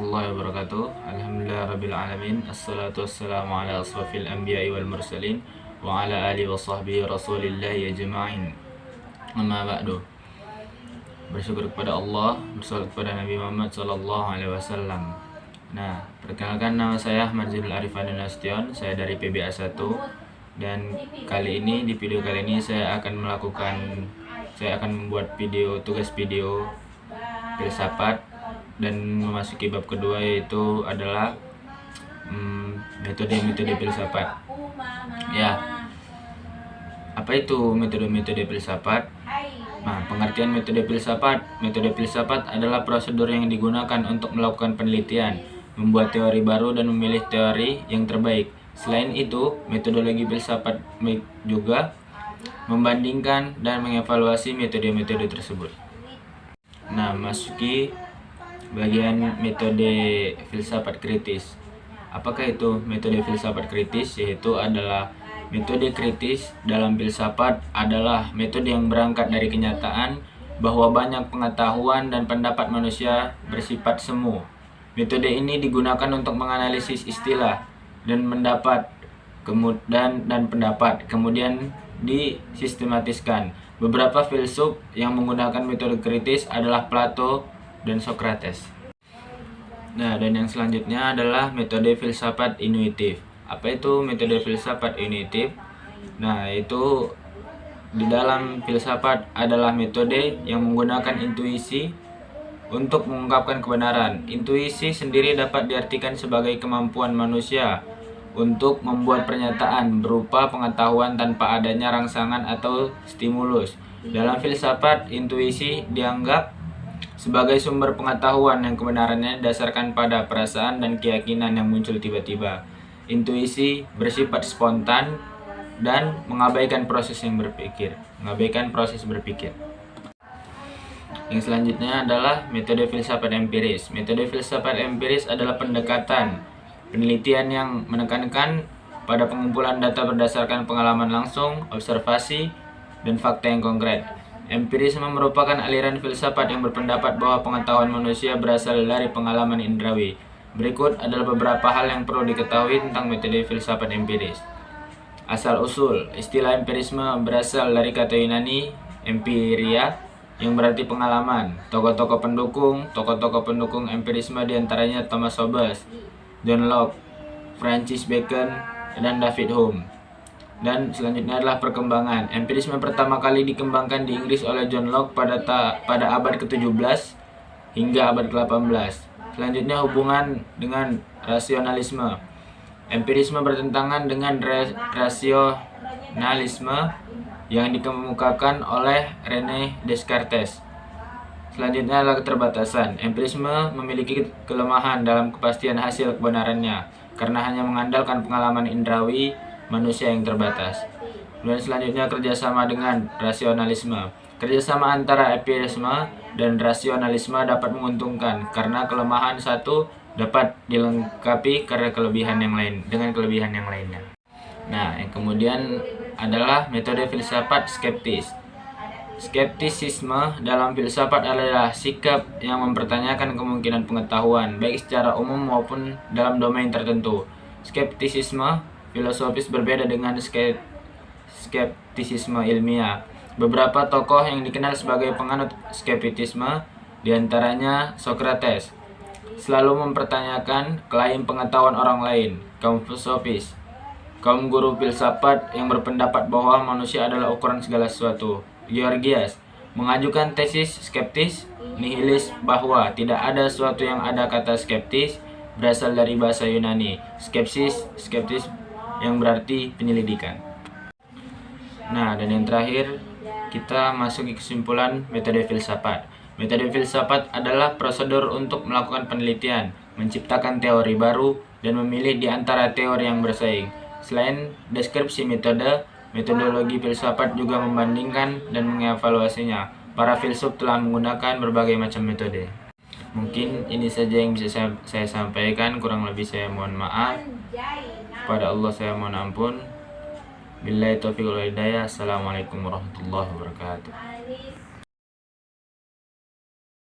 warahmatullahi wabarakatuh. Alhamdulillah rabbil alamin. Assalatu wassalamu ala asrafil anbiya'i wal mursalin wa ala alihi wa sahbihi rasulillahi ajma'in. Amma ba'du. Bersyukur kepada Allah, bersalawat kepada Nabi Muhammad sallallahu alaihi wasallam. Nah, perkenalkan, nama saya Ahmad Zainul Arifan Nasution. Saya dari PBA 1. Dan kali ini, di video kali ini saya akan membuat tugas video filsafat dan memasuki bab kedua, yaitu adalah metode-metode filsafat. Ya, apa itu metode-metode filsafat? Nah, pengertian metode filsafat adalah prosedur yang digunakan untuk melakukan penelitian, membuat teori baru dan memilih teori yang terbaik. Selain itu, metodologi filsafat juga membandingkan dan mengevaluasi metode-metode tersebut. Nah, masuki bagian metode filsafat kritis. Apakah itu metode filsafat kritis? Yaitu adalah metode kritis dalam filsafat adalah metode yang berangkat dari kenyataan bahwa banyak pengetahuan dan pendapat manusia bersifat semu. Metode ini digunakan untuk menganalisis istilah dan pendapat, kemudian disistematiskan. Beberapa filsuf yang menggunakan metode kritis adalah Plato dan Socrates. Nah, dan yang selanjutnya adalah metode filsafat intuitif. Apa itu metode filsafat intuitif? Nah, itu di dalam filsafat adalah metode yang menggunakan intuisi untuk mengungkapkan kebenaran. Intuisi sendiri dapat diartikan sebagai kemampuan manusia untuk membuat pernyataan berupa pengetahuan tanpa adanya rangsangan atau stimulus. Dalam filsafat, intuisi dianggap sebagai sumber pengetahuan yang kebenarannya didasarkan pada perasaan dan keyakinan yang muncul tiba-tiba. Intuisi bersifat spontan dan mengabaikan proses berpikir. Yang selanjutnya adalah metode filsafat empiris. Metode filsafat empiris adalah pendekatan penelitian yang menekankan pada pengumpulan data berdasarkan pengalaman langsung, observasi, dan fakta yang konkret. Empirisme merupakan aliran filsafat yang berpendapat bahwa pengetahuan manusia berasal dari pengalaman indrawi. Berikut adalah beberapa hal yang perlu diketahui tentang metode filsafat empiris. Asal-usul. Istilah empirisme berasal dari kata Yunani empiria, yang berarti pengalaman. Tokoh-tokoh pendukung empirisme diantaranya Thomas Hobbes, John Locke, Francis Bacon, dan David Hume. Dan selanjutnya adalah perkembangan. Empirisme pertama kali dikembangkan di Inggris oleh John Locke pada abad ke-17 hingga abad ke-18. Selanjutnya, hubungan dengan rasionalisme. Empirisme bertentangan dengan rasionalisme yang dikemukakan oleh René Descartes. Selanjutnya adalah keterbatasan. Empirisme memiliki kelemahan dalam kepastian hasil kebenarannya karena hanya mengandalkan pengalaman indrawi manusia yang terbatas. Dan selanjutnya, kerjasama dengan rasionalisme. Kerjasama antara empirisme dan rasionalisme dapat menguntungkan karena kelemahan satu dapat dilengkapi karena kelebihan yang lainnya. Nah, yang kemudian adalah metode filsafat skeptis. Skeptisisme dalam filsafat adalah sikap yang mempertanyakan kemungkinan pengetahuan, baik secara umum maupun dalam domain tertentu. Skeptisisme filosofis berbeda dengan skeptisisme ilmiah. Beberapa tokoh yang dikenal sebagai penganut skeptisisme, diantaranya Socrates, selalu mempertanyakan klaim pengetahuan orang lain. Kaum filosofis, kaum guru filsafat yang berpendapat bahwa manusia adalah ukuran segala sesuatu. Georgias mengajukan tesis skeptis nihilis, bahwa tidak ada sesuatu yang ada. Kata skeptis berasal dari bahasa Yunani skepsis yang berarti penyelidikan. Nah, dan yang terakhir kita masuk ke kesimpulan metode filsafat. Metode filsafat adalah prosedur untuk melakukan penelitian, menciptakan teori baru, dan memilih di antara teori yang bersaing. Selain deskripsi metodologi filsafat juga membandingkan dan mengevaluasinya. Para filsuf telah menggunakan berbagai macam metode. Mungkin ini saja yang bisa saya sampaikan, kurang lebih saya mohon maaf. Kepada Allah saya mohon ampun. Billahi taufiq wal hidayah. Assalamualaikum warahmatullahi wabarakatuh.